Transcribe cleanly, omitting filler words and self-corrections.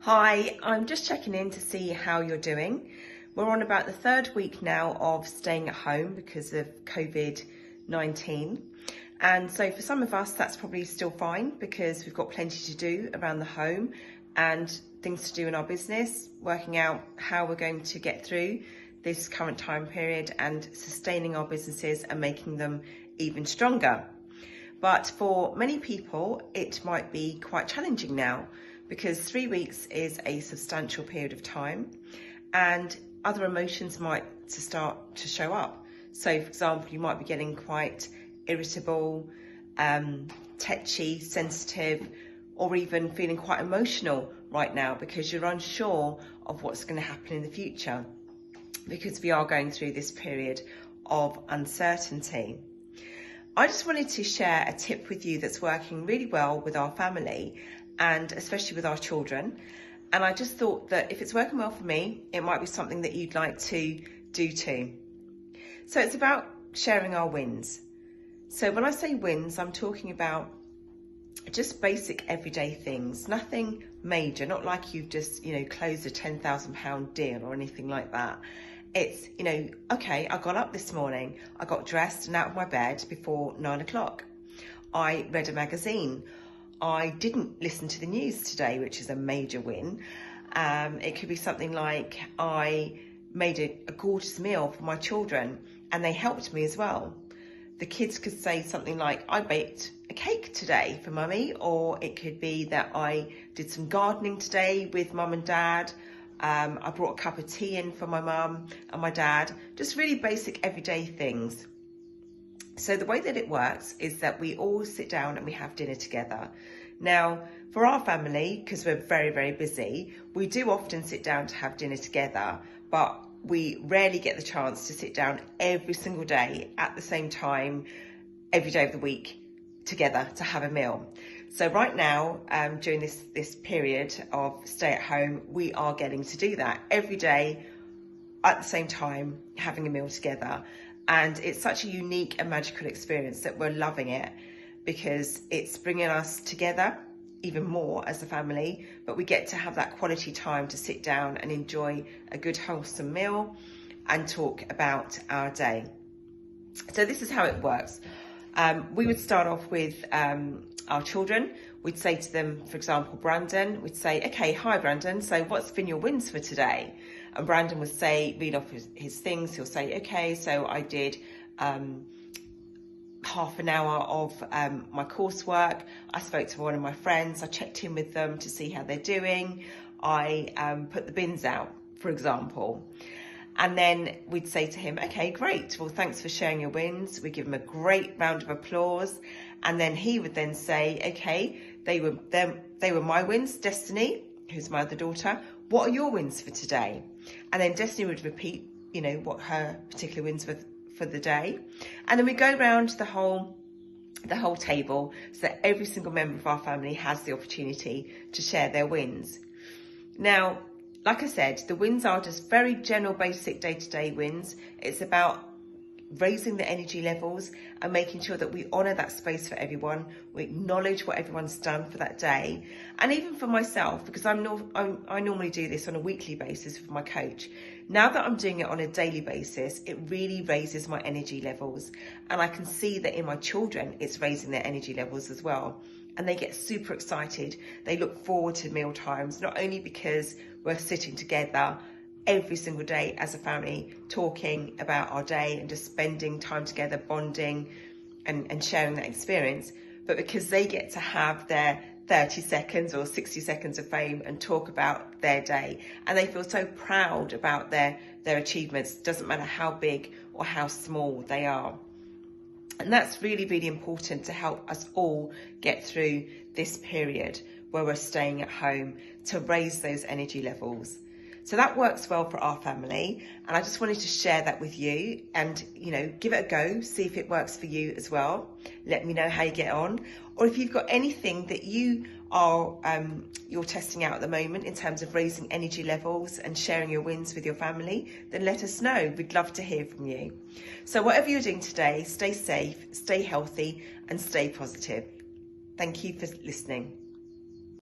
Hi, I'm just checking in to see how you're doing. We're on about the third week now of staying at home because of COVID-19. And so for some of us, that's probably still fine because we've got plenty to do around the home and things to do in our business, working out how we're going to get through this current time period and sustaining our businesses and making them even stronger. But for many people, it might be quite challenging now because 3 weeks is a substantial period of time and other emotions might start to show up. So for example, you might be getting quite irritable, tetchy, sensitive, or even feeling quite emotional right now because you're unsure of what's going to happen in the future because we are going through this period of uncertainty. I just wanted to share a tip with you that's working really well with our family and especially with our children. And I just thought that if it's working well for me, it might be something that you'd like to do too. So it's about sharing our wins. So when I say wins, I'm talking about just basic everyday things, nothing major, not like you've just, closed a £10,000 deal or anything like that. It's, okay, I got up this morning, I got dressed and out of my bed before 9 o'clock. I read a magazine. I didn't listen to the news today, which is a major win. It could be something like I made a gorgeous meal for my children and they helped me as well. The kids could say something like, I baked a cake today for mummy, or it could be that I did some gardening today with mum and dad. I brought a cup of tea in for my mum and my dad, just really basic everyday things. So the way that it works is that we all sit down and we have dinner together. Now, for our family, because we're very, very busy, we do often sit down to have dinner together, but we rarely get the chance to sit down every single day at the same time, every day of the week together to have a meal. So right now, during this period of stay at home, we are getting to do that every day at the same time, having a meal together. And it's such a unique and magical experience that we're loving it because it's bringing us together even more as a family, but we get to have that quality time to sit down and enjoy a good wholesome meal and talk about our day. So this is how it works. We would start off with our children. We'd say to them, for example, Brandon, we'd say, okay, hi Brandon, so what's been your wins for today? And Brandon would read off his things. He'll say, okay, so I did half an hour of my coursework. I spoke to one of my friends. I checked in with them to see how they're doing. I put the bins out, for example. And then we'd say to him, okay, great. Well, thanks for sharing your wins. We give him a great round of applause. And then he would then say, okay, they were my wins. Destiny, who's my other daughter, what are your wins for today? And then Destiny would repeat, what her particular wins were for the day. And then we go around the whole table so that every single member of our family has the opportunity to share their wins. Now, like I said, the wins are just very general, basic day-to-day wins. It's about raising the energy levels and making sure that we honour that space for everyone. We acknowledge what everyone's done for that day. And even for myself, because I normally do this on a weekly basis with my coach. Now that I'm doing it on a daily basis, it really raises my energy levels. And I can see that in my children, it's raising their energy levels as well. And they get super excited. They look forward to meal times, not only because we're sitting together every single day as a family, talking about our day and just spending time together, bonding and sharing that experience, but because they get to have their 30 seconds or 60 seconds of fame and talk about their day. And they feel so proud about their achievements. Doesn't matter how big or how small they are. And that's really, really important to help us all get through this period where we're staying at home, to raise those energy levels. So that works well for our family. And I just wanted to share that with you and, give it a go, see if it works for you as well. Let me know how you get on. Or if you've got anything that you're testing out at the moment in terms of raising energy levels and sharing your wins with your family, then let us know. We'd love to hear from you. So whatever you're doing today, stay safe, stay healthy and stay positive. Thank you for listening.